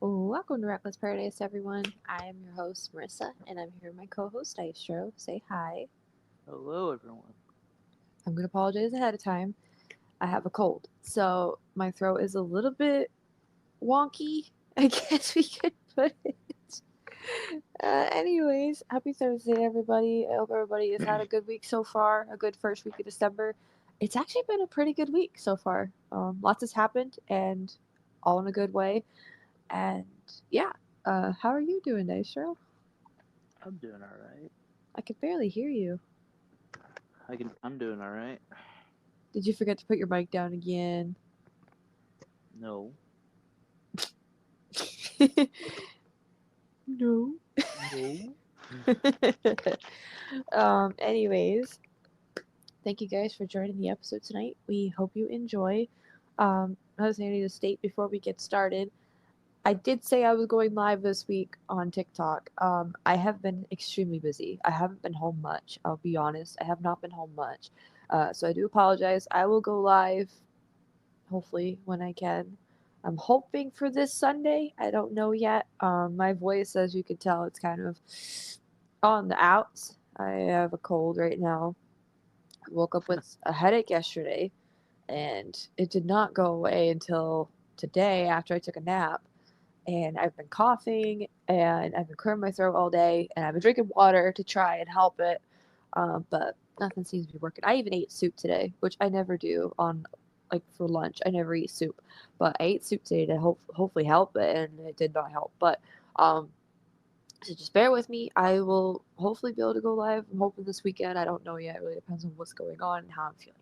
Welcome to Reckless Paradise, everyone. I am your host, Marissa, and I'm here with my co host, Dystro. Say hi. Hello, everyone. I'm going to apologize ahead of time. I have a cold, so my throat is a little bit wonky, I guess we could put it. Anyways, happy Thursday, everybody. I hope everybody has had a good week so far, a good first week of December. It's actually been a pretty good week so far. Lots has happened, and all in a good way. And yeah, how are you doing, Dystro? I'm doing all right. I could barely hear you. I'm doing all right. Did you forget to put your mic down again? No, No. no. Anyways, thank you guys for joining the episode tonight. We hope you enjoy. Another thing I need to state before we get started. I did say I was going live this week on TikTok. I have been extremely busy. I haven't been home much. I'll be honest. I have not been home much. So I do apologize. I will go live hopefully when I can. I'm hoping for this Sunday. I don't know yet. My voice, as you can tell, it's kind of on the outs. I have a cold right now. I woke up with a headache yesterday, and it did not go away until today after I took a nap. And I've been coughing, and I've been clearing my throat all day, and I've been drinking water to try and help it. But nothing seems to be working. I even ate soup today, which I never do on like for lunch. I never eat soup, but I ate soup today to hopefully help it, and it did not help. But um, so just bear with me. I will hopefully be able to go live. I'm hoping this weekend. I don't know yet. It really depends on what's going on and how I'm feeling.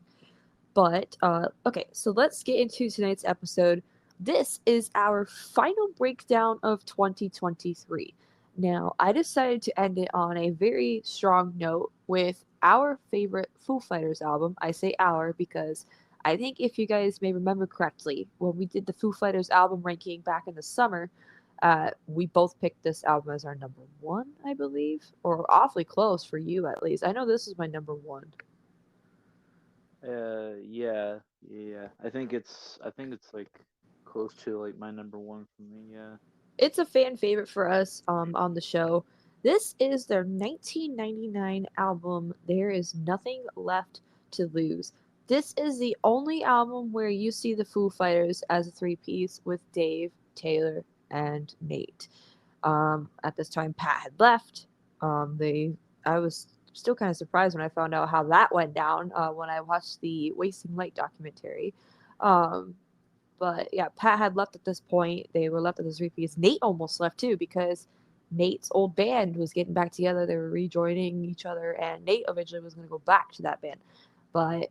But okay, so let's get into tonight's episode. This is our final breakdown of 2023. Now, I decided to end it on a very strong note with our favorite Foo Fighters album. I say our because I think if you guys may remember correctly, when we did the Foo Fighters album ranking back in the summer, we both picked this album as our number one, I believe, or awfully close for you at least. I know this is my number one. Yeah. I think it's like close to like my number one for me. Yeah. It's a fan favorite for us on the show. This is their 1999 album, There Is Nothing Left to Lose. This is the only album where you see the Foo Fighters as a three piece with Dave, Taylor, and Nate. At this time, Pat had left. I was still kind of surprised when I found out how that went down when I watched the Wasting Light documentary. Um, but yeah, Pat had left at this point. They were left at this three piece. Nate almost left too because Nate's old band was getting back together. They were rejoining each other, and Nate eventually was going to go back to that band. But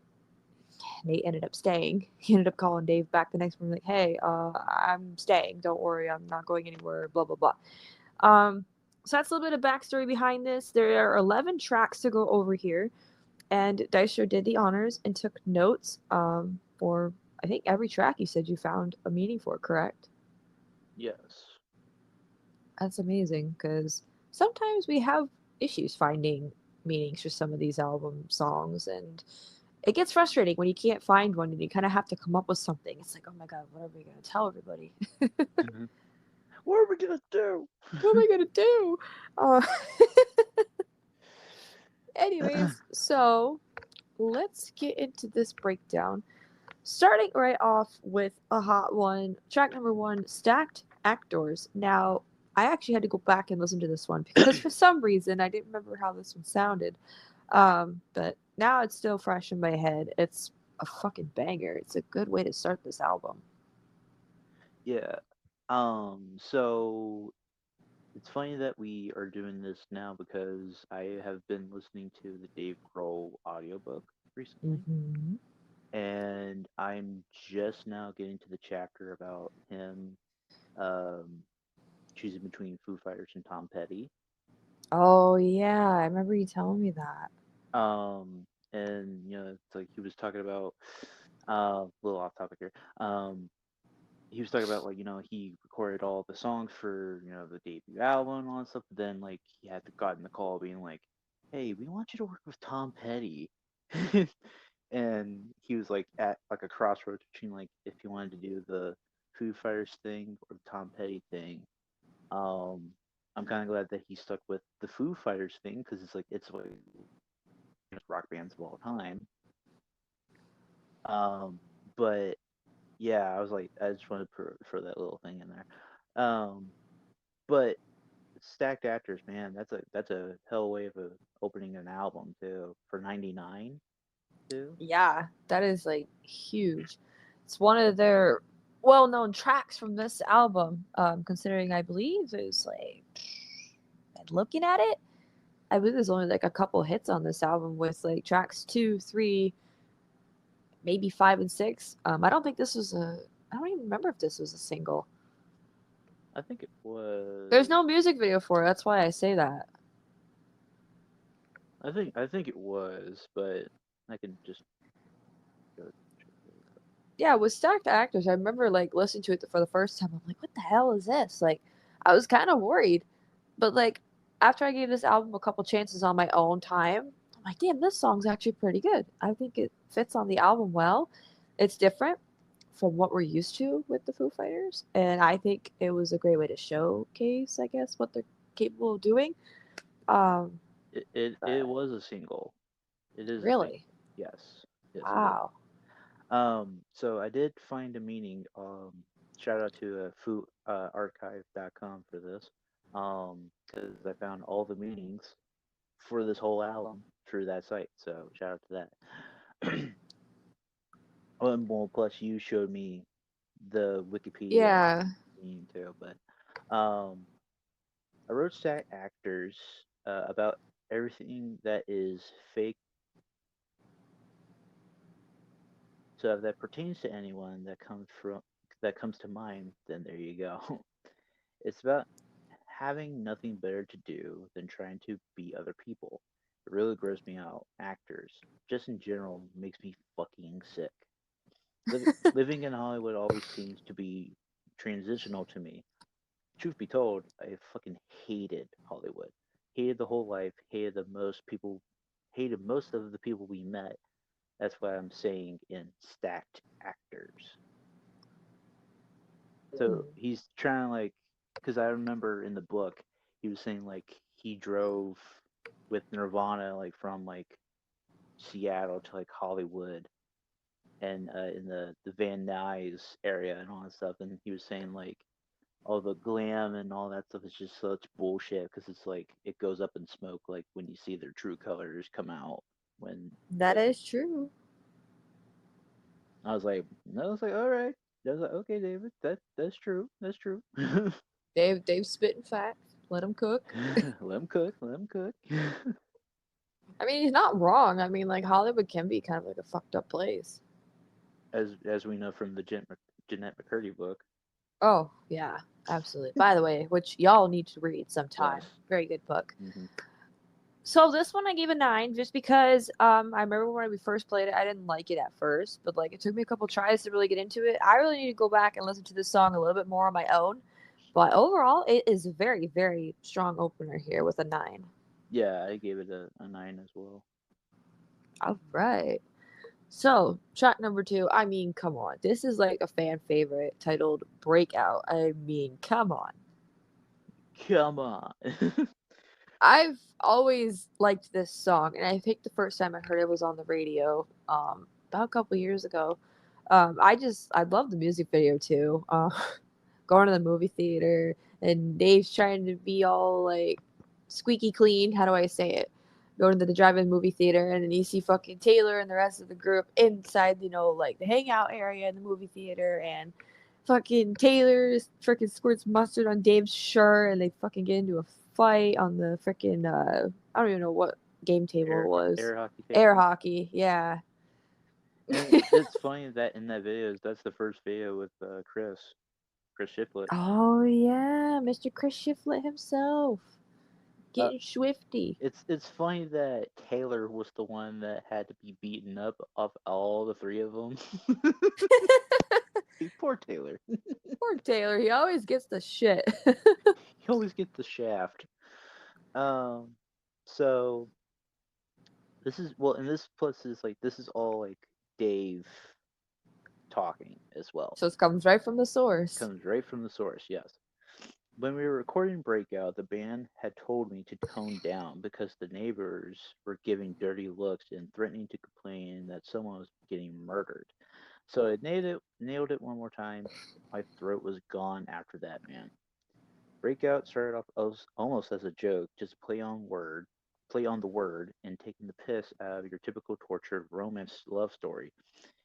Nate ended up staying. He ended up calling Dave back the next morning, like, "Hey, I'm staying. Don't worry, I'm not going anywhere." Blah blah blah. Um, so that's a little bit of backstory behind this. There are 11 tracks to go over here, and Dystro did the honors and took notes for I think every track you said you found a meaning for, correct? Yes. That's amazing because sometimes we have issues finding meanings for some of these album songs, and it gets frustrating when you can't find one and you kind of have to come up with something. It's like, oh my god, what are we going to tell everybody? Hmm. What are we gonna do? What am I going to do? Uh, anyways, so let's get into this breakdown. Starting right off with a hot one, track number one, Stacked Actors. Now, I actually had to go back and listen to this one because for some reason I didn't remember how this one sounded. But now it's still fresh in my head. It's a fucking banger. It's a good way to start this album. Yeah. So it's funny that we are doing this now because I have been listening to the Dave Grohl audiobook recently, Mm-hmm. and I'm just now getting to the chapter about him um, choosing between Foo Fighters and Tom Petty. Oh, yeah. I remember you telling me that. And it's like he was talking about a little off topic here. He was talking about like he recorded all the songs for the debut album and all that stuff. But then like he had gotten the call being like, "Hey, we want you to work with Tom Petty," and he was like at like a crossroads between like if he wanted to do the Foo Fighters thing or the Tom Petty thing. Um, I'm kind of glad that he stuck with the Foo Fighters thing because it's like rock bands of all time. Um, but yeah, I was like, I just wanted to for that little thing in there. But stacked actors, man, that's a hell way of opening an album too for '99 too. Yeah, that is like huge. It's one of their well-known tracks from this album. Considering I believe there's like, and looking at it, I believe there's only like a couple hits on this album with like tracks 2, 3, maybe 5 and 6. I don't think this was a. I don't even remember if this was a single. I think it There's was. no music video for it. That's why I say that. I think it was, but I can just go check really Yeah, with stacked actors, I remember like listening to it for the first time. I'm like, what the hell is this? Like, I was kind of worried, but like after I gave this album a couple chances on my own time, I'm like, damn, this song's actually pretty good. I think it fits on the album well. It's different from what we're used to with the Foo Fighters, and I think it was a great way to showcase, I guess, what they're capable of doing. Um, it but was a single. It is a really, single. Yes, yes, it is. wow. So I did find a meaning. Shout out to footarchive.com for this. Because I found all the meanings for this whole album through that site. So shout out to that. Well, plus you showed me the Wikipedia Yeah, meaning too. But I wrote stack actors about everything that is fake. So if that pertains to anyone that comes to mind, then there you go. It's about having nothing better to do than trying to be other people. It really grows me out. Actors, just in general, makes me fucking sick. Living in Hollywood always seems to be transitional to me. Truth be told, I fucking hated Hollywood. Hated the whole life. Hated most of the people we met. That's why I'm saying in stacked actors. hmm. So he's trying to like, because I remember in the book he was saying like he drove with Nirvana like from like Seattle to like Hollywood and in the Van Nuys area and all that stuff, and he was saying like all the glam and all that stuff is just such bullshit because it's like it goes up in smoke like when you see their true colors come out when That is true. I was like, I was like, all right. I was like, okay, David, that's true. That's true. Dave spitting facts. Let him cook. Let him cook. Let him cook. I mean, he's not wrong. I mean, like Hollywood can be kind of like a fucked up place. As we know from the Jeanette McCurdy book. Oh yeah, absolutely. By the way, which y'all need to read sometime. Yes. Very good book. Hmm. So this one I gave a 9 just because I remember when we first played it, I didn't like it at first, but like it took me a couple tries to really get into it. I really need to go back and listen to this song a little bit more on my own. But overall, it is a very, very strong opener here with a 9. Yeah, I gave it a 9 as well. All right. So, track number 2, I mean, come on. This is like a fan favorite titled Breakout. I mean, come on. Come on. I've always liked this song, and I think the first time I heard it was on the radio, about a couple years ago. I love the music video too. Going to the movie theater, and Dave's trying to be all like squeaky clean. How do I say it? Going to the drive-in movie theater, and then you see fucking Taylor and the rest of the group inside, like the hangout area in the movie theater, and fucking Taylor freaking squirts mustard on Dave's shirt, and they fucking get into a fight on the freaking I don't even know what game table it was. Air hockey Air table. hockey, yeah. And it's funny that in that video, that's the first video with Chris Shiflett. Oh yeah, Mr. Chris Shiflett himself Uh, getting swifty. it's funny that Taylor was the one that had to be beaten up of all the three of them. Poor Taylor. Poor Taylor, he always gets the shit. He always gets the shaft. Um, so this is well, and this plus is like this is all like Dave talking as well. So it comes right from the source. Comes right from the source, yes. When we were recording Breakout, the band had told me to tone down because the neighbors were giving dirty looks and threatening to complain that someone was getting murdered. So I nailed it one more time. My throat was gone after that, man. Breakout started off almost as a joke, just play on the word, and taking the piss out of your typical tortured romance love story.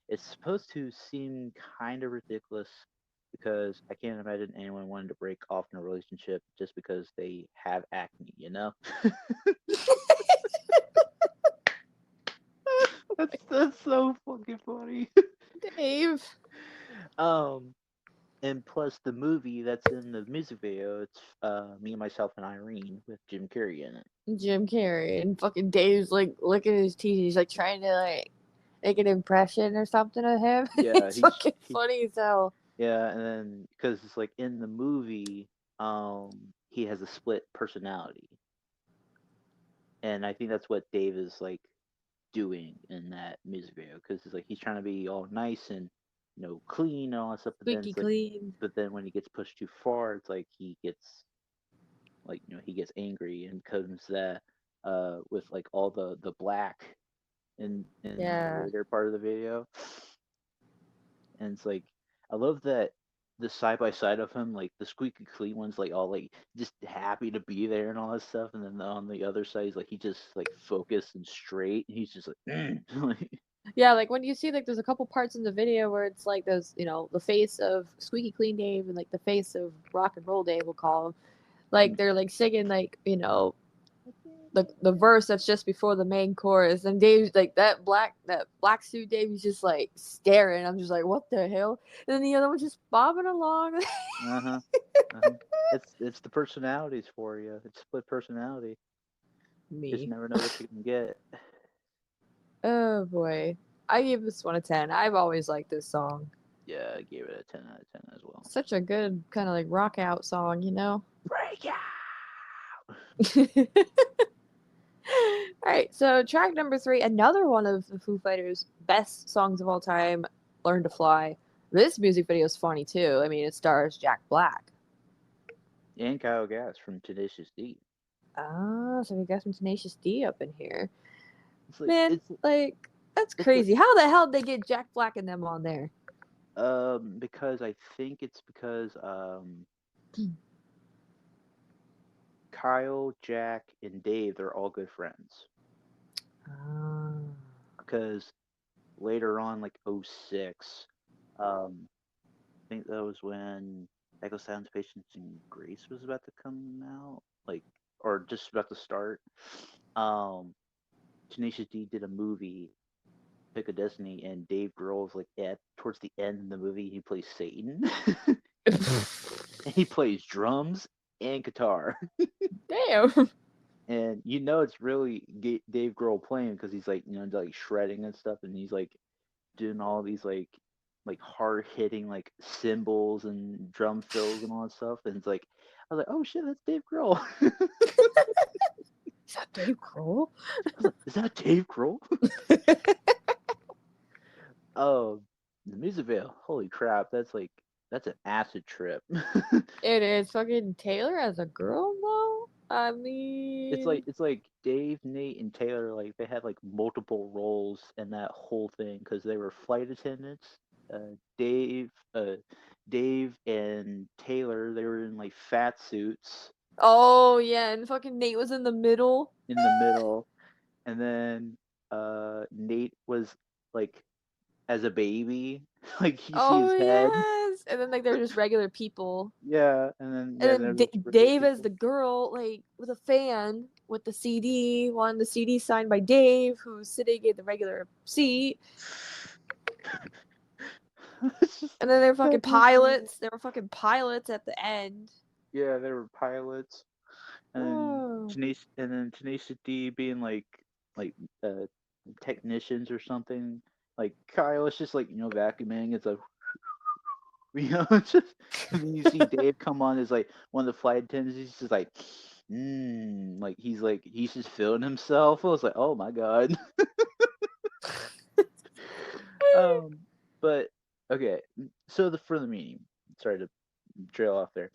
It's supposed to seem kind of ridiculous because I can't imagine anyone wanting to break off in a relationship just because they have acne, you know? That's so fucking funny. Dave. um and plus the movie that's in the music video, it's Me, Myself and Irene with Jim Carrey in it. Jim Carrey and fucking Dave's like licking his teeth. He's like trying to like make an impression or something of him. Yeah, It's fucking funny as hell. yeah, and then because it's like in the movie, he has a split personality, and I think that's what Dave is like doing in that music video because it's like he's trying to be all nice and clean and all that stuff, but then Squeaky it's like, clean. but then when he gets pushed too far, it's like he gets he gets angry and becomes that with like all the black in the Yeah. later part of the video, and it's like I love that the side by side of him, like the squeaky clean one's like all like just happy to be there and all that stuff, and then on the other side, he's like he just like focused and straight, and he's just like, like Yeah, like when you see like there's a couple parts in the video where it's like there's the face of Squeaky Clean Dave and like the face of Rock and Roll Dave, we'll call him. Like they're like singing like the verse that's just before the main chorus, and Dave's like that black suit Dave, he's just like staring. I'm just like, what the hell? And then the other one's just bobbing along. uh-huh, uh-huh. It's the personalities for you. It's split personality. Just Me. never know what you can get. Oh boy. I give this one a 10. I've always liked this song. Yeah, I gave it a 10 out of 10 as well. Such a good kind of like rock out song, you know? Break out. All right, so track number 3, another one of the Foo Fighters' best songs of all time, "Learn to Fly." This music video is funny too. I mean, it stars Jack Black. And Kyle Gass from Tenacious D. Ah, so we got some Tenacious D up in here. It's like Man, like that's it's like crazy. How the hell did they get Jack Black and them on there? because I think it's because Kyle, Jack, and Dave, they're all good friends. Ah. Because later on, like '06, I think that was when Echo Sounds, Patience, and Grace was about to come out, like, or just about to start. Um, Tenacious D did a movie, Pick a Destiny, and Dave Grohl's like at towards the end of the movie, he plays Satan, and he plays drums and guitar. Damn. And it's really Dave Grohl playing because he's like like shredding and stuff, and he's like doing all these like hard hitting like cymbals and drum fills and all that stuff, and it's like I was like, oh shit, that's Dave Grohl. Is that Dave Grohl? I was like, is that Dave Grohl? Oh, the music video, holy crap, that's an acid trip. It is fucking Taylor as a girl though. I mean, It's like Dave, Nate, and Taylor, like they had like multiple roles in that whole thing because they were flight attendants. Dave, Dave and Taylor, they were in like fat suits oh yeah, and fucking Nate was in the middle. in the middle, and then Nate was like as a baby, like you see Oh his head. yes, and then like they're just regular people, Yeah, and then and yeah, then there was regular Dave as people. the girl, like with a fan with the CD, wanting the CD signed by Dave, who's sitting in the regular seat, It's just and then they're fucking that's so funny. pilots. They were fucking pilots at the end. Yeah, they were pilots, and Oh. Tenacious D being like uh technicians or something. Like Kyle is just like vacuuming. It's like it's just and then you see Dave come on as like one of the flight attendants. He's just like he's just feeling himself. I was like, oh my god. um, but Okay, so for the meaning, sorry to trail off there.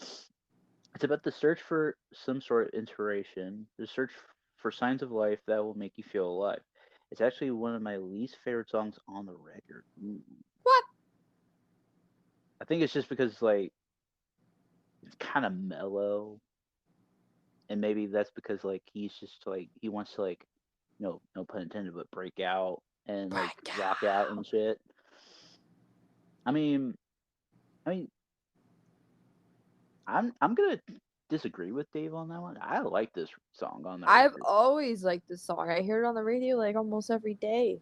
It's about the search for some sort of inspiration, the search for signs of life that will make you feel alive. It's actually one of my least favorite songs on the record. Ooh. What? I think it's just because like it's kind of mellow, and maybe that's because like he's just like he wants to like no pun intended, but break out and like Break rock out out. and shit. I mean, I mean, I'm gonna disagree with Dave on that one. I like this song on the I've record. always liked this song. I hear it on the radio like almost every day.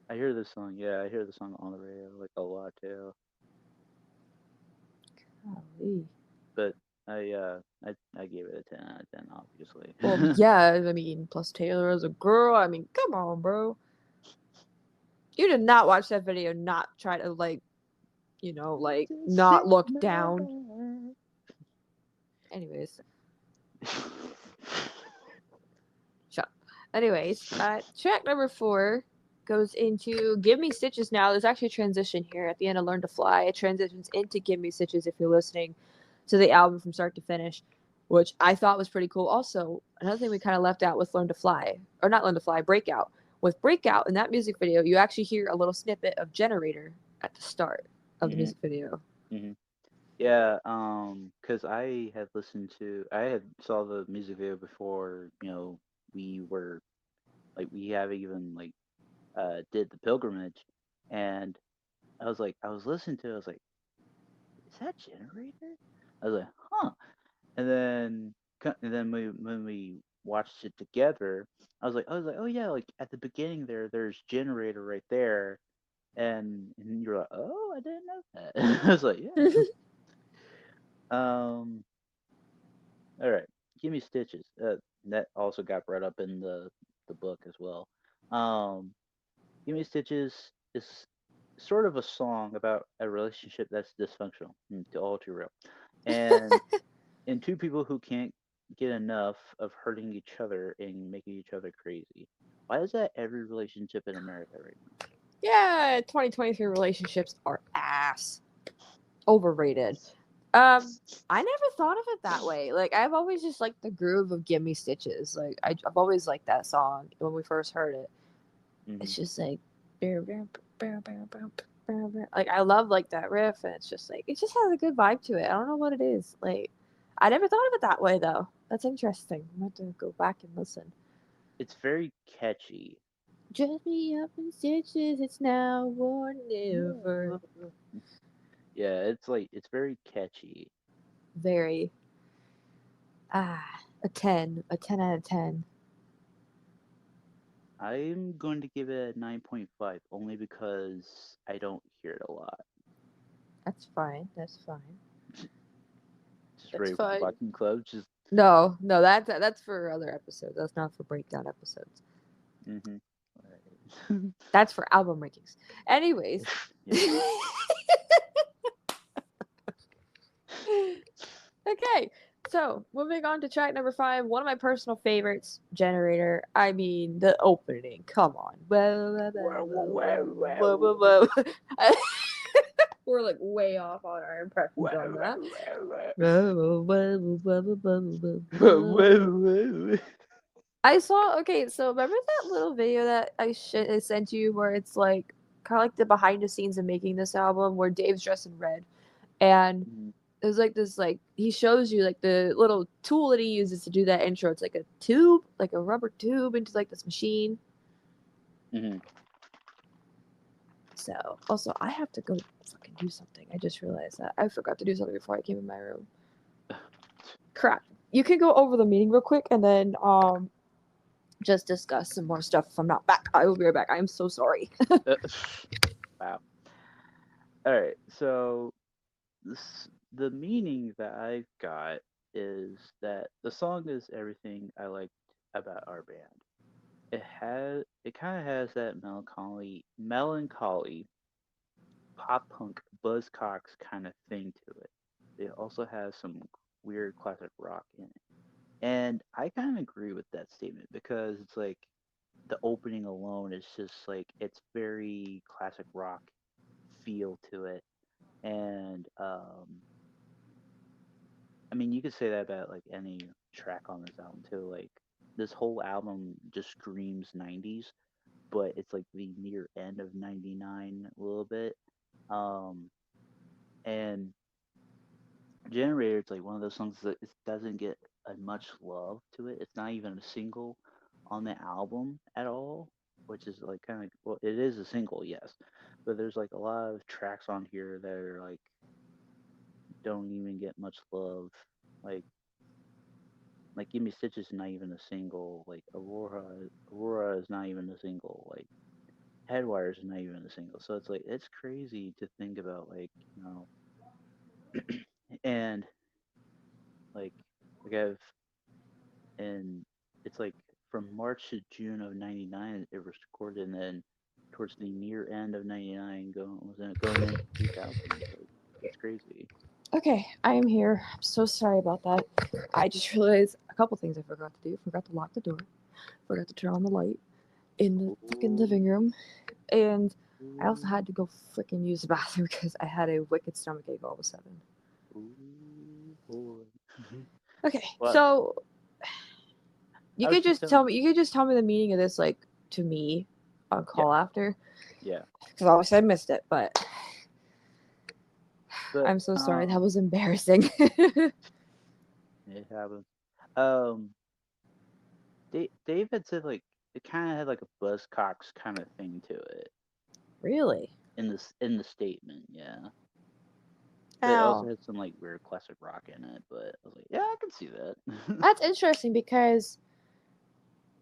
I hear this song. Yeah, I hear the song on the radio like a lot too. Golly. But I gave it a 10 out of 10, obviously. Well, yeah, I mean, plus Taylor as a girl. I mean, come on, bro. You did not watch that video, not try to, like, like, not look down. Anyways, shut up. Anyways, track number 4 goes into Give Me Stitches Now. There's actually a transition here at the end of Learn to Fly. It transitions into Give Me Stitches if you're listening to the album from start to finish, which I thought was pretty cool. Also, another thing we kind of left out with Learn to Fly, or not Learn to Fly, Breakout. With Breakout in that music video, you actually hear a little snippet of Generator at the start of the hmm music video. hmm Yeah, because I had saw the music video before, we were like we have even like did the pilgrimage, and I was listening to it, I was like, is that Generator? I was like, huh. And then when we watched it together, I was like, oh yeah, like at the beginning there's Generator right there, and you're like, oh, I didn't know that. I was like, yeah. Um, all right, give me stitches. That also got brought up in the book as well. Um, give me stitches is sort of a song about a relationship that's dysfunctional, to all too real, and two people who can't get enough of hurting each other and making each other crazy. Why is that every relationship in America right Yeah, 2023 relationships are ass. Overrated. I never thought of it that way. Like, I've always just liked the groove of "Give Me Stitches." Like, I've always liked that song when we first heard it. now? It's just like, like I love like that riff, and it's just like it just has a good vibe to it. I don't know what it is. Like, I never thought of it that way though. That's interesting. I'm going to go back and listen. It's very catchy. Dress me up in stitches. It's now or never. Yeah, it's very catchy. Very a 10 out of 10. I'm going to give it a 9.5 only because I don't hear it a lot. That's fine. That's fine. Just That's ready for fine. watching club. Just No, no, that's for other episodes. That's not for breakdown episodes. mm-hmm. Right. That's for album rankings. Anyways. Yeah. Okay, so moving on to track number 5, one of my personal favorites, Generator. I mean, the opening. Come on. We're like way off on our impressions on that. I saw. Okay, so remember that little video that I sent you where it's like kind of like the behind the scenes of making this album, where Dave's dressed in red, and Mhm, there's like this like he shows you like the little tool that he uses to do that intro. It's like a tube, like a rubber tube into like this machine. mhm. So also I have to go fucking do something. I just realized that I forgot to do something before I came in my room. Crap. You can go over the meeting real quick and then just discuss some more stuff if I'm not back. I will be right back. I am so sorry. Uh, wow. All right. So the meaning that I got is that the song is everything I liked about our band. It kind of has that melancholy pop punk buzzcocks kind of thing to it. It also has some weird classic rock in it. And I kind of agree with that statement because it's like the opening alone is just like it's very classic rock feel to it. And I mean, you could say that about like any track on this album too. Like this whole album just screams 90s, but it's like the near end of 99 a little bit. Um, and Generator, it's like one of those songs that it doesn't get much love to it. It's not even a single on the album at all, which is like kind of, well, it is a single, yes, but there's like a lot of tracks on here that are like don't even get much love. Like Give Me Stitches is not even a single. Like Aurora is not even a single. Like Headwires is not even a single. So it's like it's crazy to think about, and like I've and it's like from March to June of '99 it was recorded, and then towards the near end of '99 going into 2000. Like it's crazy. Okay, I am here. I'm so sorry about that. I just realized a couple things I forgot to do. Forgot to lock the door. Forgot to turn on the light in the freaking Ooh, living room. And I also ooh, had to go freaking use the bathroom because I had a wicked stomach ache all of a sudden. ooh, boy. Okay, Well, so I was just telling. you could just tell me the meaning of this like to me on Yeah, call after yeah, because obviously I missed it, but but I'm so sorry. That was embarrassing. it happens. Um, Dave had said like it kind of had like a Buzzcocks kind of thing to it Really? in the statement, yeah. But it also Ow. had some like weird classic rock in it. But I was like, yeah, I can see that. That's interesting because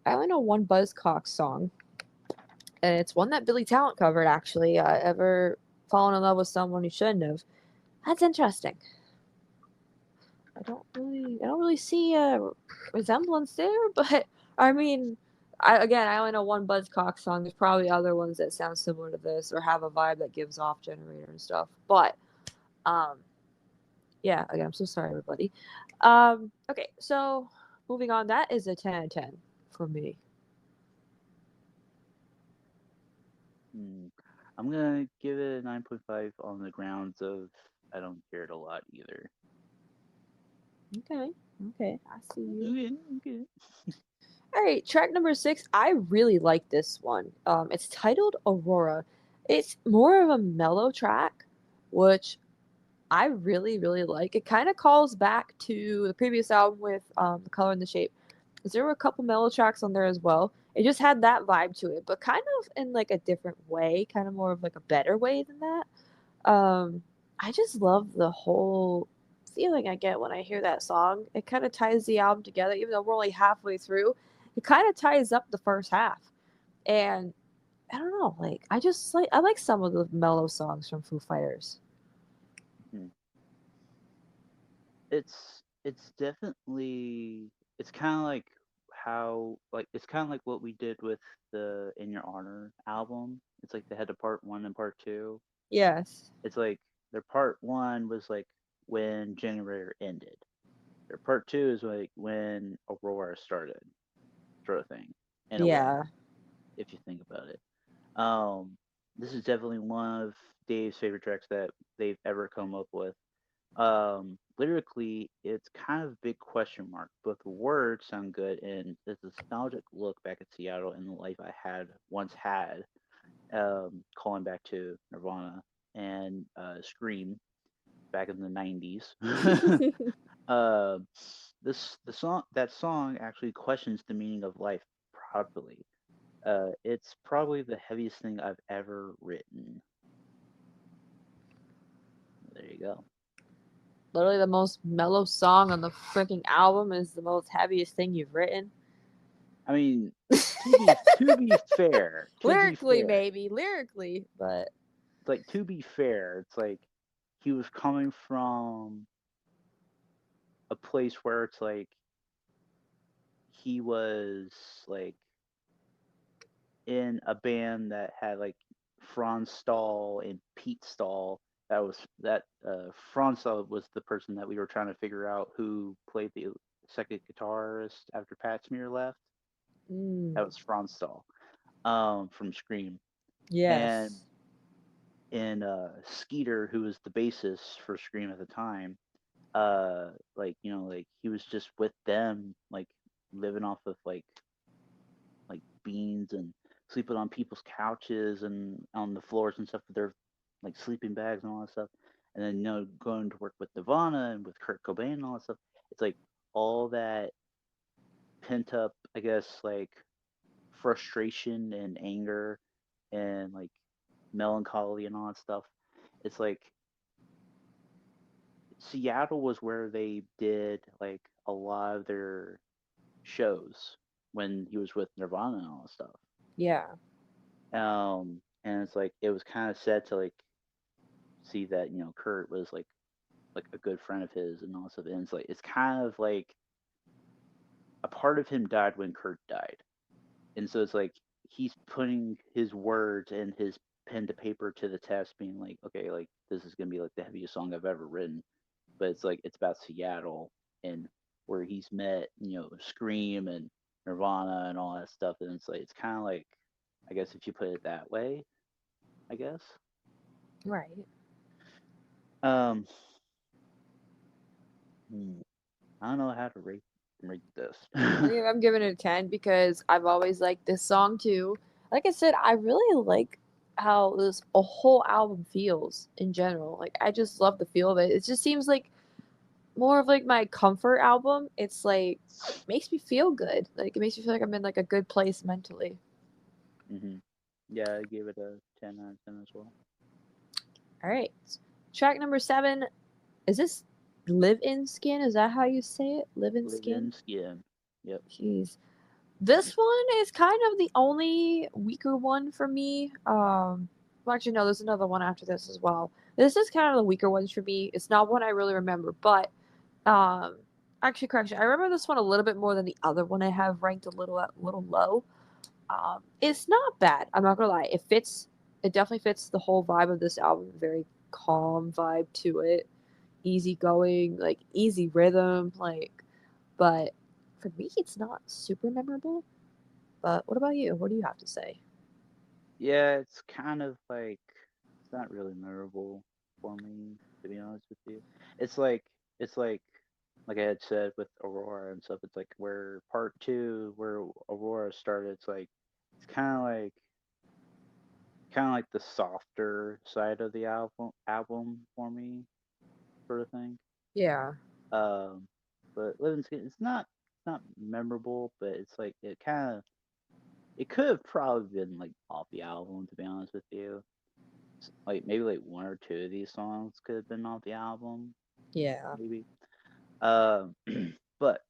I only know one Buzzcocks song, and it's one that Billy Talent covered. Actually, ever fallen in love with someone you shouldn't have. That's interesting. I don't really see a resemblance there, but I mean, I only know one Buzzcocks song. There's probably other ones that sound similar to this or have a vibe that gives off Generator and stuff. But um, yeah, again, I'm so sorry, everybody. Okay, so moving on. That is a 10 out of 10 for me. Hmm. I'm gonna give it a 9.5 on the grounds of I don't hear it a lot either. Okay, okay, I see you. Okay, okay. All right, track number 6. I really like this one. It's titled Aurora. It's more of a mellow track, which I really, really like. It kind of calls back to the previous album with The Color and the Shape. Because there were a couple mellow tracks on there as well. It just had that vibe to it, but kind of in like a different way, kind of more of like a better way than that. Um, I just love the whole feeling I get when I hear that song. It kind of ties the album together, even though we're only halfway through. It kind of ties up the first half, and I don't know, like I like some of the mellow songs from Foo Fighters. Hmm. It's definitely it's kind of like how like it's kind of like what we did with the In Your Honor album. It's like they had a part one and part two. Yes. It's like their part one was like when Generator ended. Their part two is like when Aurora started, sort of thing, in a way, Yeah. if you think about it. Um, this is definitely one of Dave's favorite tracks that they've ever come up with. Lyrically, it's kind of a big question mark, but the words sound good, and it's a nostalgic look back at Seattle and the life I had once had, calling back to Nirvana and Scream back in the 90s. uh, the song that song actually questions the meaning of life properly. It's probably the heaviest thing I've ever written. There you go. Literally the most mellow song on the freaking album is the most heaviest thing you've written. I mean, to be Lyrically, fair, maybe lyrically, but like to be fair, it's like he was coming from a place where it's like he was like in a band that had like Franz Stahl and Pete Stahl. Franz Stahl was the person that we were trying to figure out who played the second guitarist after Pat Smear left. mm, That was Franz Stahl, from Scream, and yes. and Skeeter, who was the bassist for Scream at the time, like like he was just with them, like living off of like beans and sleeping on people's couches and on the floors and stuff with their like sleeping bags and all that stuff. And then going to work with Nirvana and with Kurt Cobain and all that stuff. It's like all that pent up, I guess, like frustration and anger and like melancholy and all that stuff. It's like Seattle was where they did like a lot of their shows when he was with Nirvana and all that stuff. Yeah. And it's like it was kind of sad to like see that Kurt was like a good friend of his and all that stuff. And it's like it's kind of like a part of him died when Kurt died, and so it's like he's putting his words and his pen to paper to the test, being like, okay, like this is gonna be like the heaviest song I've ever written, but it's like it's about Seattle and where he's met, Scream and Nirvana and all that stuff, and it's like it's kind of like, I guess if you put it that way, I guess. Right. Um, hmm, I don't know how to rate this. I'm giving it a 10 because I've always liked this song too. Like I said, I really like how this a whole album feels in general. Like I just love the feel of it. It just seems like more of like my comfort album. It's like makes me feel good. Like it makes me feel like I'm in like a good place mentally. hmm Yeah, I gave it a 10 out of 10 as well. All right. Track number 7. Is this Live in Skin? Is that how you say it? Live in Live Skin? in skin. Yep. Jeez. This one is kind of the only weaker one for me. Well, actually, no, there's another one after this as well. This is kind of the weaker ones for me. It's not one I really remember, but um, actually, correction, I remember this one a little bit more than the other one I have ranked a little low. It's not bad. I'm not gonna lie. It fits. It definitely fits the whole vibe of this album. Very calm vibe to it, easy going, like easy rhythm, like. But for me, it's not super memorable. But what about you? What do you have to say? Yeah, it's kind of like it's not really memorable for me, to be honest with you. It's like it's like I had said with Aurora and stuff. It's like where part two, where Aurora started. It's like it's kind of like the softer side of the album for me, sort of thing. Yeah. Um, but Living Skin, it's not memorable, but it's like it could have probably been like off the album, to be honest with you. Like maybe like one or two of these songs could have been off the album, Yeah. maybe. Um, but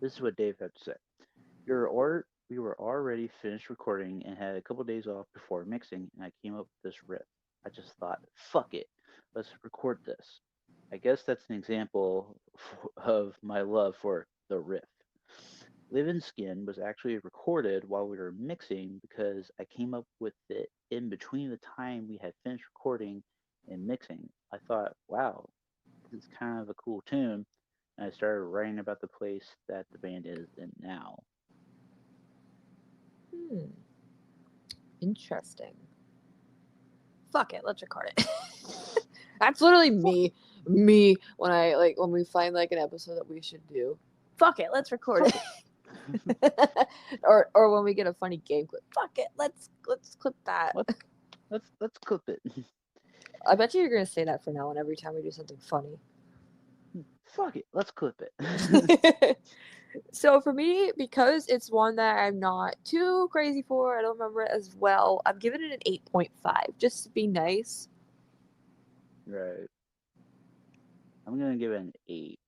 this is what Dave had to say. We were already finished recording and had a couple days off before mixing, and I came up with this riff. I just thought, fuck it, let's record this. I guess that's an example of my love for the riff. Live in Skin was actually recorded while we were mixing because I came up with it in between the time we had finished recording and mixing. I thought, wow, this is kind of a cool tune. And I started writing about the place that the band is in now. Hmm. Interesting. Fuck it. Let's record it. That's literally me. Me when I like when we find like an episode that we should do. Fuck it. Let's record Fuck it. it. Or when we get a funny game clip. Fuck it. Let's clip that. let's let's clip it. I bet you're gonna say that from now on every time we do something funny. Fuck it. Let's clip it. So for me, because it's one that I'm not too crazy for, I don't remember it as well. I'm giving it an 8.5, just to be nice. Right. I'm gonna give it an 8.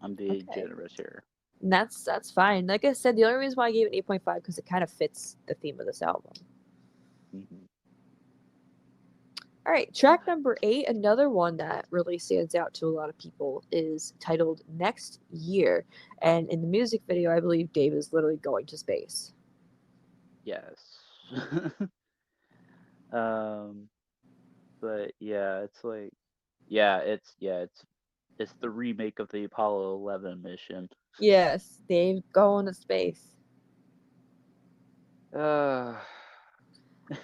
I'm being Okay, generous here. and that's fine. Like I said, the only reason why I gave it 8.5 because it kind of fits the theme of this album. hmm All right, track number 8, another one that really stands out to a lot of people, is titled "Next Year," and in the music video, I believe Dave is literally going to space. Yes. um, but yeah, it's like it's the remake of the Apollo 11 mission. Yes, Dave going to space. Uh,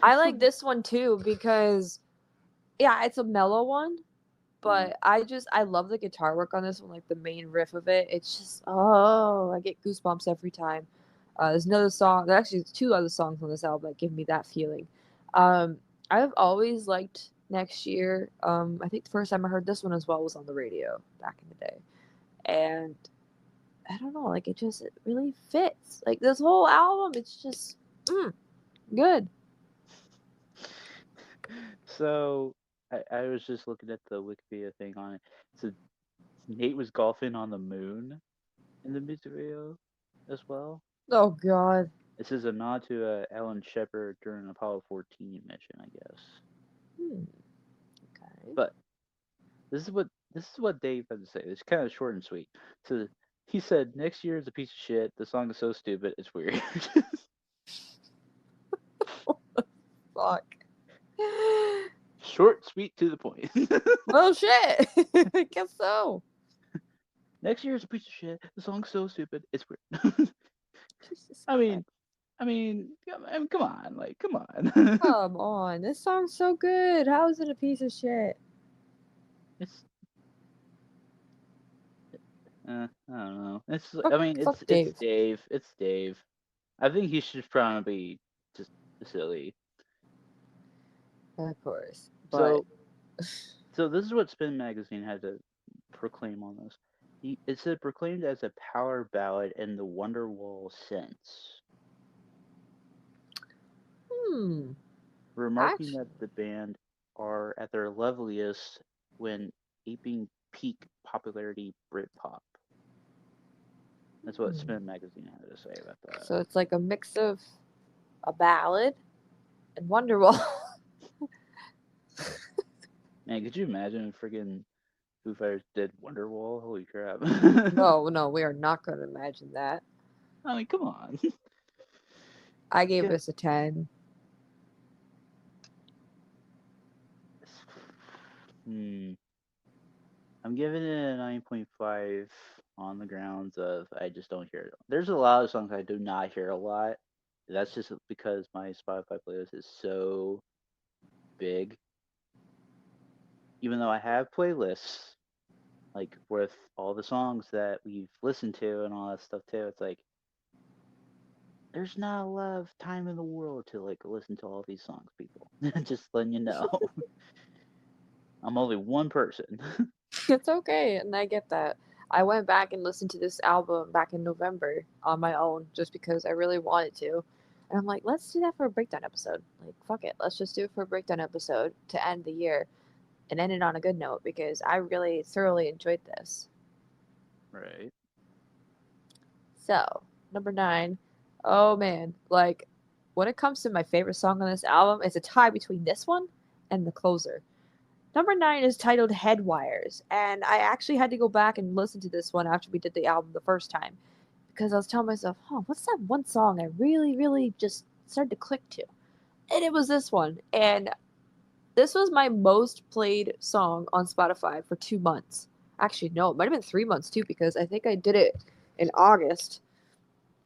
I like this one too because yeah, it's a mellow one, Uh, but I love the guitar work on this one, like the main riff of it. It's just oh, I get goosebumps every time. There's another song. There actually two other songs on this album that give me that feeling. Um, I've always liked Next Year. I think the first time I heard this one as well was on the radio back in the day, and I don't know, like it really fits. Like this whole album, it's just good. so I was just looking at the Wikipedia thing on it. So Nate was golfing on the moon in the music video as well. Oh God. This is a nod to Alan Shepard during Apollo 14 mission, I guess. Hmm. Okay. But this is what Dave had to say. It's kind of short and sweet. So he said, "Next year is a piece of shit. The song is so stupid, it's weird." Fuck. Short, sweet, to the point. Well, shit. I guess so. Next year is a piece of shit. The song's so stupid, it's weird. Jesus I Christ. mean, come on, like, come on. Come on. This song's so good. How is it a piece of shit? it's I don't know. Fuck, I mean, fuck it's Dave. Dave. It's Dave. I think he should probably just silly. Of course. But So so this is what Spin Magazine had to proclaim on this. It said proclaimed as a power ballad in the Wonderwall sense, hmm. remarking that Actually. the band are at their loveliest when aping peak popularity Britpop. That's what Hmm. Spin Magazine had to say about that. So it's like a mix of a ballad and Wonderwall. Man, could you imagine if friggin' Foo Fighters did Wonderwall? Holy crap! No, no, we are not going to imagine that. I mean, come on. I gave Get this a 10. hmm. I'm giving it a 9.5 on the grounds of I just don't hear it. There's a lot of songs I do not hear a lot. That's just because my Spotify playlist is so big. Even though I have playlists like with all the songs that we've listened to and all that stuff too, it's like there's not a lot of time in the world to like listen to all these songs, people. Just letting you know. I'm only one person. It's okay, and I get that. I went back and listened to this album back in November on my own just because I really wanted to. And I'm like, let's do that for a breakdown episode. Like, fuck it. Let's just do it for a breakdown episode to end the year and end it on a good note because I really thoroughly enjoyed this. Right. So, number 9. Oh man, like when it comes to my favorite song on this album, it's a tie between this one and the closer. Number 9 is titled Headwires, and I actually had to go back and listen to this one after we did the album the first time because I was telling myself, huh, what's that one song I really, really just started to click to? And it was this one. And this was my most played song on Spotify for 2 months. Actually, no, it might have been 3 months too because I think I did it in August.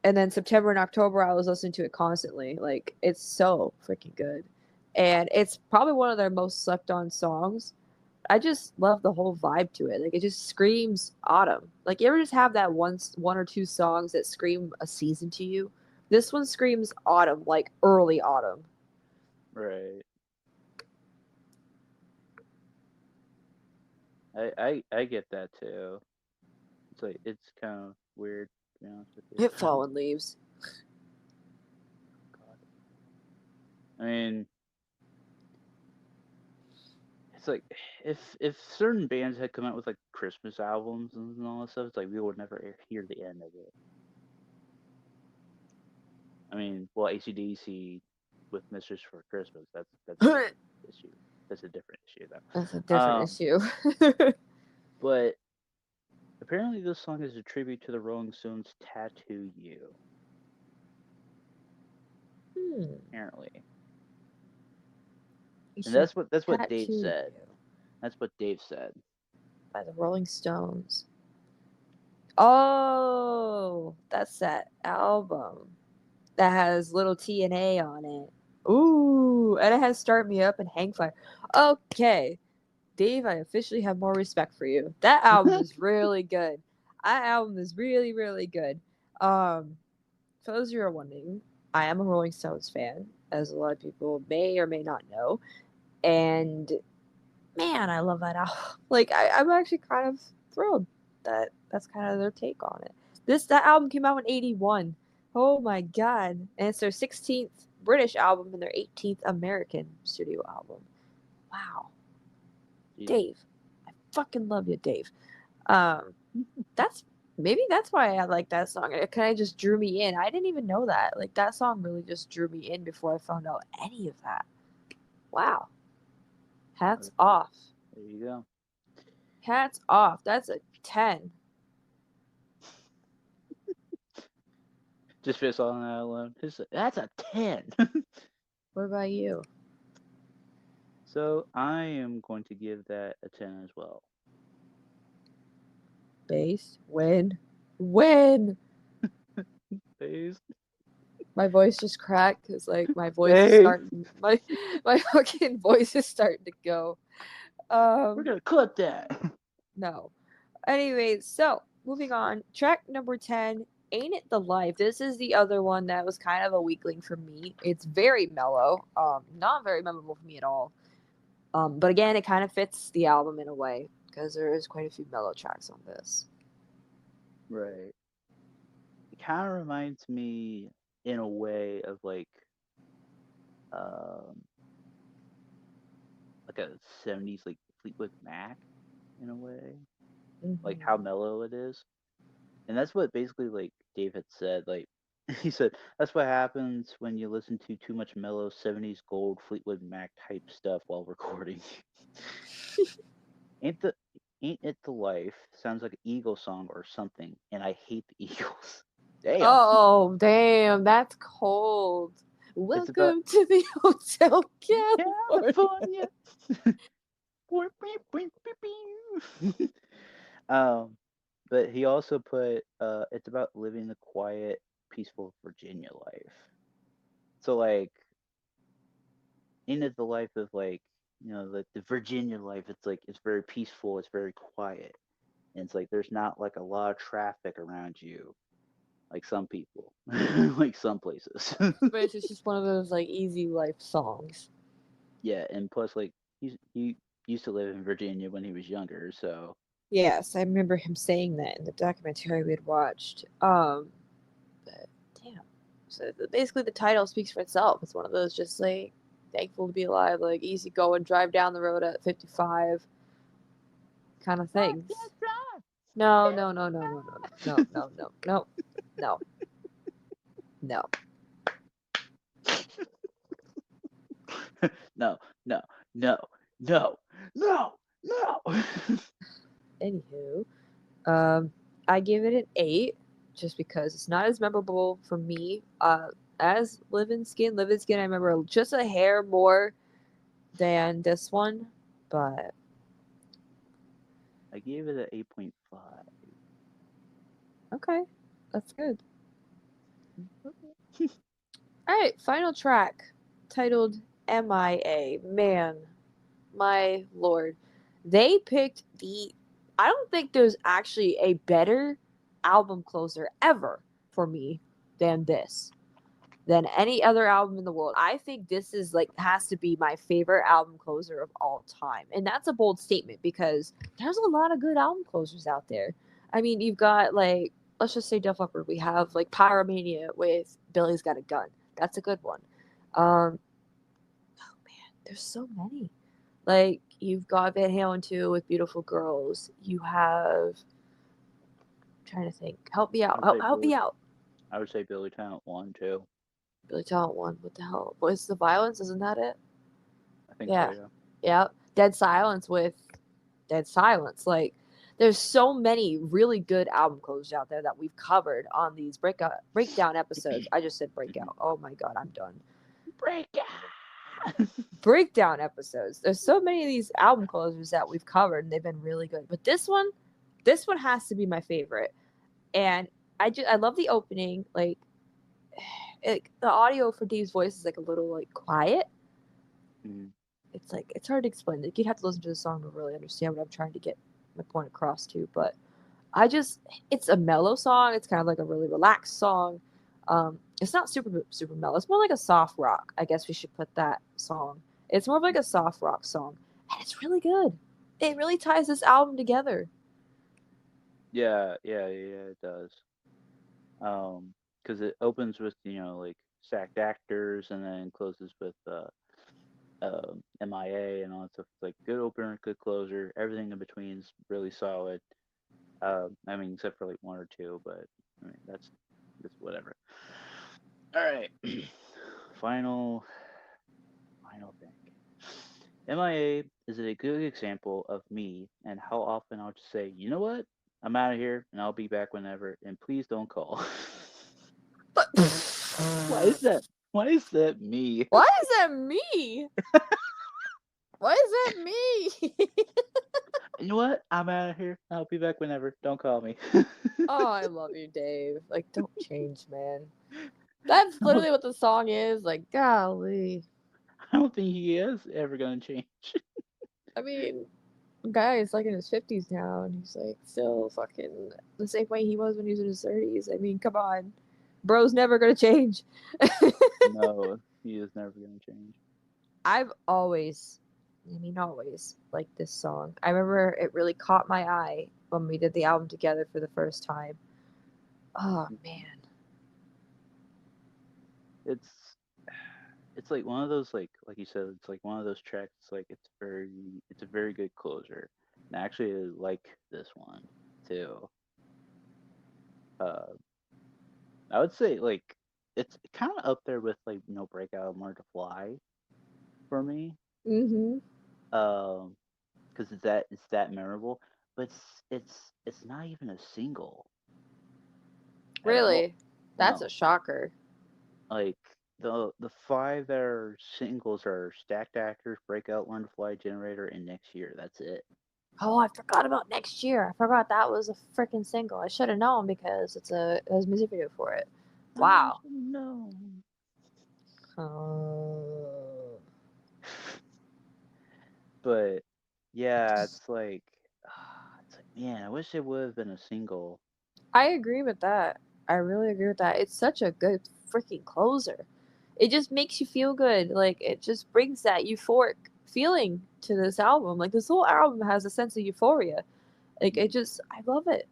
And then September and October, I was listening to it constantly. Like, it's so freaking good. And it's probably one of their most slept on songs. I just love the whole vibe to it. Like it just screams autumn. Like you ever just have that one or two songs that scream a season to you? This one screams autumn, like early autumn. Right. I get that too. It's like it's kind of weird to be honest with Hit you. fallen leaves. God. I mean, it's like if certain bands had come out with like Christmas albums and all that stuff, it's like we would never hear the end of it. I mean, well, AC/DC with Mistress for Christmas, that's a different That's issue. That's a different issue a though. different issue. But apparently this song is a tribute to the Rolling Stones' "Tattoo You." Hmm. Apparently, You and should that's what Dave tattoo said. you That's what Dave said. by the Rolling Stones. Oh, that's that album that has little T and A on it. Ooh, and it has Start Me Up and Hang Fire. Okay, Dave, I officially have more respect for you. That album is really good. That album is really, really good. Um, for those of you who are wondering, I am a Rolling Stones fan, as a lot of people may or may not know. And man, I love that album. Like, I'm actually kind of thrilled that that's kind of their take on it. That album came out in '81. Oh my god! And it's their 16th British album and their 18th American studio album. Wow, Jesus. Dave, I fucking love you, Dave. Um, that's maybe that's why I like that song. It kind of just drew me in. I didn't even know that. Like that song really just drew me in before I found out any of that. Wow, hats Okay. off. There you go. Hats off. That's a 10. Just based on that alone, that's a 10. What about you? So I am going to give that a 10 as well. Bass. When? Phase. My voice just cracked because like my voice is Phase. starting. My fucking voice is starting to go. We're Um, gonna cut that. no. Anyways, so moving on. Track number 10, Ain't It the Life. This is the other one that was kind of a weakling for me. It's very mellow. Not very memorable for me at all. But again, it kind of fits the album in a way because there is quite a few mellow tracks on this. Right. It kind of reminds me, in a way, of um, like a '70s like Fleetwood Mac, in a way, like how Mm-hmm. mellow it is. And that's what basically like Dave had said. Like he said, that's what happens when you listen to too much mellow '70s gold Fleetwood Mac type stuff while recording. ain't the Ain't It the Life sounds like an Eagle song or something, and I hate the Eagles. Damn. Oh, damn, that's cold. It's about Welcome to the Hotel California. California. um, but he also put it's about living the quiet, peaceful Virginia life. So like into the life of like the Virginia life, it's like it's very peaceful, it's very quiet, and it's like there's not like a lot of traffic around you, like some people, like some places. But it's just one of those like easy life songs. Yeah, and plus like he used to live in Virginia when he was younger, so Yes, I remember him saying that in the documentary we had watched. But damn. So basically, the title speaks for itself. It's one of those just like thankful to be alive, like easy go and drive down the road at 55 kind of I things. can't drive. No, no, no, no, no, no, no, no, no, no, no, no. No, no, no, no, no, no. Anywho, I give it an 8 just because it's not as memorable for me as Living Skin. Living Skin, I remember just a hair more than this one, but I gave it an 8.5. okay, that's good. All right, final track titled MIA. Man, my lord. They picked the. I don't think there's actually a better album closer ever for me than this, than any other album in the world. I think this is like has to be my favorite album closer of all time. And that's a bold statement because there's a lot of good album closers out there. I mean, you've got like let's just say Def Leppard. We have like Pyromania with Billy's Got a Gun. That's a good one. Oh man, there's so many. Like you've got Van Halen 2 with Beautiful Girls. You have I'm trying to think. Help me I out. would say Help Billy. me out. I would say Billy Talent one too. Billy Talent 1. What the hell? Voice the Violence, isn't that it? I think so. Yeah. Yeah. Yeah. Dead Silence with Dead Silence. Like there's so many really good album closers out there that we've covered on these breakdown episodes. I just said breakout. Oh my god, I'm done. Break it. Breakdown episodes. There's so many of these album closers that we've covered and they've been really good. But this one has to be my favorite. And I love the opening. Like The audio for Dave's voice is like a little like quiet. Mhm. It's like it's hard to explain. Like you'd have to listen to the song to really understand what I'm trying to get my point across to. But I just it's a mellow song. It's kind of like a really relaxed song. It's not super mellow. It's more like a soft rock. I guess we should put that song. It's more of like a soft rock song, and it's really good. It really ties this album together. Yeah, it does. Because it opens with like stacked actors and then closes with MIA and all that stuff. It's like good opener, good closer. Everything in between is really solid. I mean, except for like one or two, but I mean that's whatever. All right, final final thing. MIA is a good example of me and how often I'll just say, you know what, I'm out of here and I'll be back whenever, and please don't call. But Why is that? Why is that me? why is that me? Why is that me? You know what? I'm out of here. I'll be back whenever. Don't call me. Oh, I love you, Dave. Like, don't change, man. That's literally what the song is. Like, golly. I don't think he is ever gonna change. I mean, guy is like in his 50s now, and he's like still fucking the same way he was when he was in his 30s. I mean, come on. Bro's never gonna change. No, he is never gonna change. I've always, I mean, always liked this song. I remember it really caught my eye when we did the album together for the first time. Oh, man. It's it's like one of those like you said, it's like one of those tracks. Like it's a very good closer. And I actually like this one too. Uh, I would say like it's kind of up there with like Breakout, Learn to Fly for me. Mm-hmm. Um, because it's that memorable. But it's not even a single at all. Really? That's a No, shocker. like the five that are singles are Stacked Actors, Breakout, Learn to Fly, Generator, and Next Year. That's it. Oh, I forgot about next year. I forgot that was a freaking single. I should have known because there's a music video for it. I Wow. should know. Oh. But yeah, it's like man, I wish it would have been a single. I agree with that. I really agree with that. It's such a good freaking closer. It just makes you feel good. Like it just brings that euphoric feeling to this album. Like this whole album has a sense of euphoria. Like it Mm, just I love it.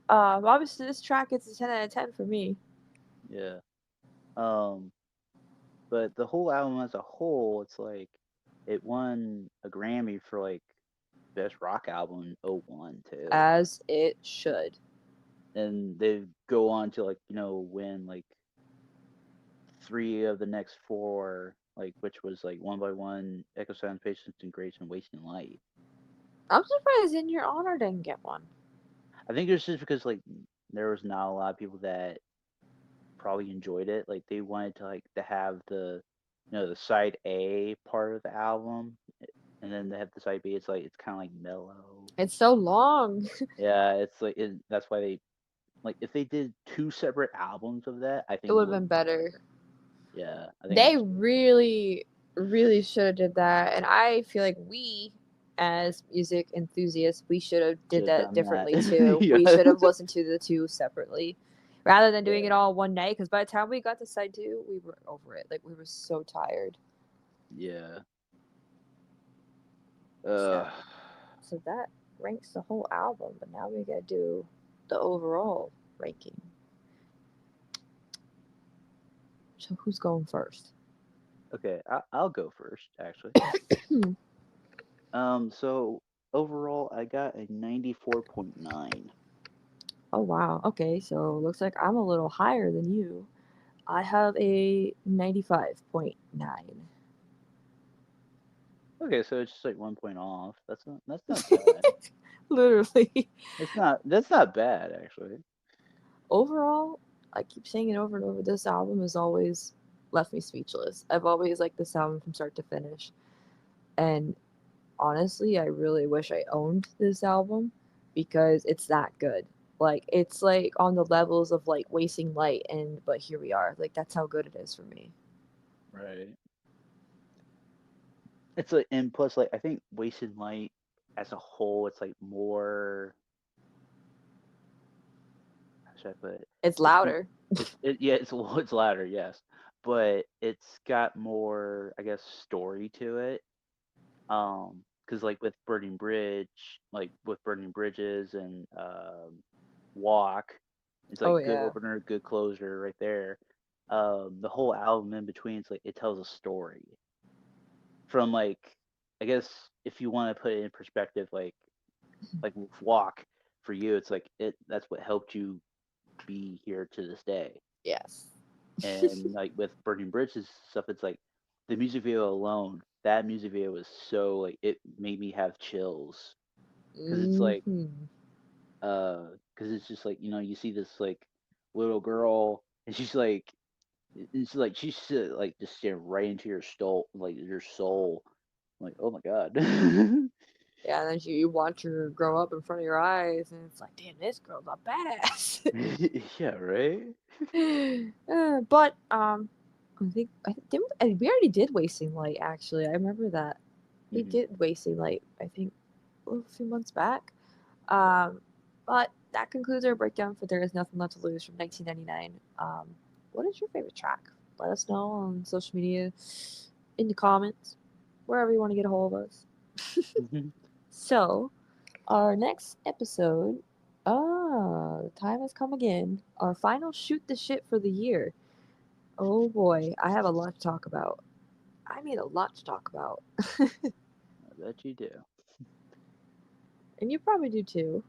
Obviously this track gets a 10 out of 10 for me. yeah. Um, but the whole album as a whole, it's like it won a Grammy for like best rock album in '01 too. As it should. And they go on to win like three of the next four, like which was like One by One, Echo Sound, Patience and Grace, and Wasting Light. I'm surprised In Your Honor didn't get one. I think it's just because like there was not a lot of people that probably enjoyed it. Like they wanted to have the the side A part of the album, and then they have the side B. It's like it's kind of like mellow. It's so long. Yeah, it's like that's why they like if they did two separate albums of that, I It think it would have would been have been better. better. Yeah, I think They it's really, really should have did that, and I feel like we, as music enthusiasts, we should have did should have that done differently that. too. Yeah, We should have listened to the two separately, rather than doing it yeah, all one night. Because by the time we got to side two, we were over it. Like we were so tired. yeah. So, Uh, so that ranks the whole album. But now we gotta do the overall ranking. So who's going first? okay, I'll go first actually. Hmm. So overall, I got a 94.9. Oh wow. Okay, so looks like I'm a little higher than you. I have a 95.9. Okay, so it's just like 1 point off. That's not bad. Literally. That's not bad actually. Overall, I keep saying it over and over. This album has always left me speechless. I've always liked this album from start to finish. And honestly, I really wish I owned this album because it's that good. Like it's like on the levels of like Wasting Light, and but here we are. Like that's how good it is for me. Right. It's like, and plus, like, I think Wasted Light as a whole, it's like more. How should I put it? It's It's m- louder. yeah, it's it's louder, yes, but it's got more, I guess, story to it. Because like with Burning Bridge, like with Burning Bridges and Walk, it's Oh like good yeah. opener, good closer right there. The whole album in between, it's like it tells a story from like, I guess if you want to put it in perspective, like with Walk for you, it's like it that's what helped you be here to this day. Yes. And like with Burning Bridges stuff, it's like the music video alone. That music video was so like it made me have chills because it's like Hmm. because it's just like you see this like little girl and she's like it's like she's like just staring right into your soul like your soul. I'm like, oh my god. Yeah, and then you watch her grow up in front of your eyes, and it's like, damn, this girl's a badass. Yeah, right. But we already did Wasting Light. Actually, I remember that we Hmm. did Wasting Light. I think a few months back. Um, but that concludes our breakdown for There Is Nothing Left to Lose from 1999. What is your favorite track? Let us know on social media, in the comments, wherever you want to get a hold of us. Hmm. So, our next episode, the time has come again. Our final shoot the shit for the year. Oh boy, I have a lot to talk about. I mean, a lot to talk about. I bet you do. And you probably do too.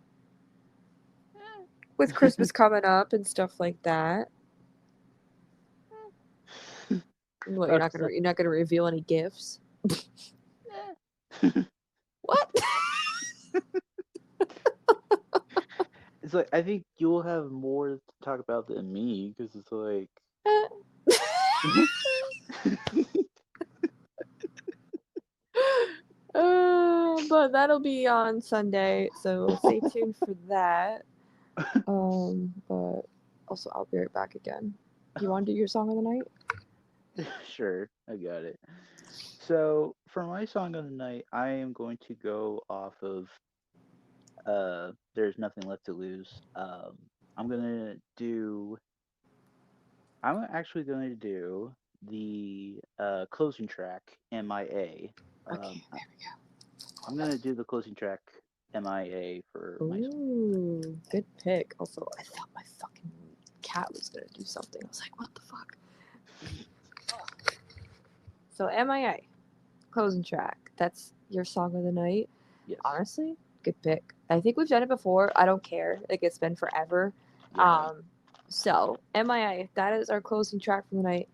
With Christmas coming up and stuff like that. What, About you're not gonna reveal any gifts? to What? It's like I think you'll have more to talk about than me because it's like But that'll be on Sunday, so stay tuned for that. But also I'll be right back again. You want to do your song of the night? sure, I got it. So for my song of the night, I am going to go off of "There's Nothing Left to Lose." I'm gonna do. I'm actually going to do the closing track "MIA." Okay, Um, I- there we I'm gonna do the closing track "MIA" for go. my song. Ooh, good pick. Also, I thought my fucking cat was gonna do something. I was like, what the fuck? So MIA, closing track. That's your song of the night. Yes. Honestly, good pick. I think we've done it before. I don't care. Like it's been forever. Yeah. Um, so MIA, that is our closing track for the night.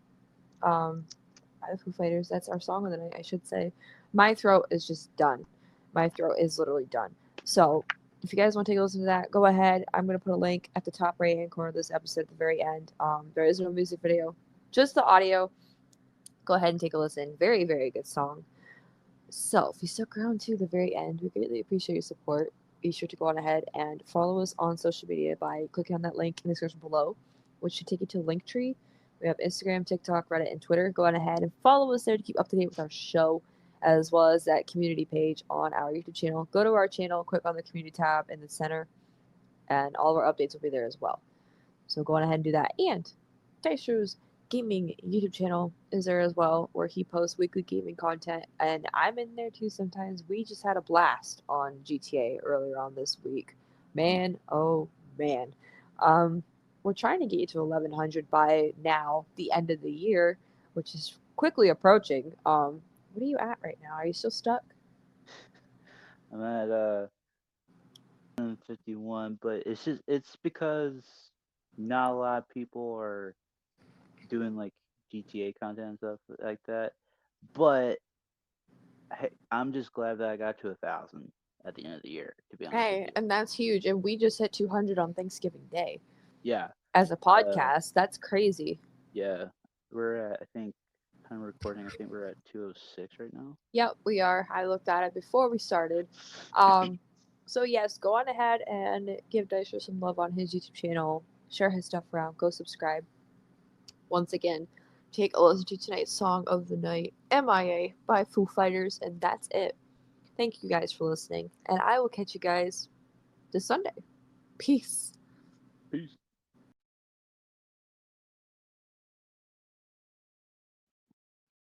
By the Foo Fighters. That's our song of the night, I should say. My throat is just done. My throat is literally done. So if you guys want to take a listen to that, go ahead. I'm gonna put a link at the top right hand corner of this episode at the very end. There is no music video, just the audio. Go ahead and take a listen. Very, very good song. So, if you stuck around to the very end, we greatly appreciate your support. Be sure to go on ahead and follow us on social media by clicking on that link in the description below, which should take you to a Linktree. We have Instagram, TikTok, Reddit, and Twitter. Go on ahead and follow us there to keep up to date with our show, as well as that community page on our YouTube channel. Go to our channel, click on the community tab in the center, and all of our updates will be there as well. So go on ahead and do that. And Dystro's gaming YouTube channel is there as well, where he posts weekly gaming content, and I'm in there too sometimes. We just had a blast on GTA earlier on this week. Mm. Man, oh man. Um, we're trying to get you to 1100 by now, the end of the year, which is quickly approaching. What are you at right now? Are you still stuck? I'm at 51, but it's because not a lot of people are doing like GTA content and stuff like that. But hey, I'm just glad that I got to 1,000 at the end of the year. To be honest with Hey, you, and that's huge. And we just hit 200 on Thanksgiving Day yeah, as a uh, podcast. That's crazy. yeah, we're at I think time of recording. I think we're at 206 right now. Yep, we are. I looked at it before we started. Um, So yes, go on ahead and give Dystro some love on his YouTube channel. Share his stuff around. Go subscribe. Once again, take a listen to tonight's song of the night, MIA by Foo Fighters, and that's it. Thank you guys for listening, and I will catch you guys this Sunday. Peace. Peace.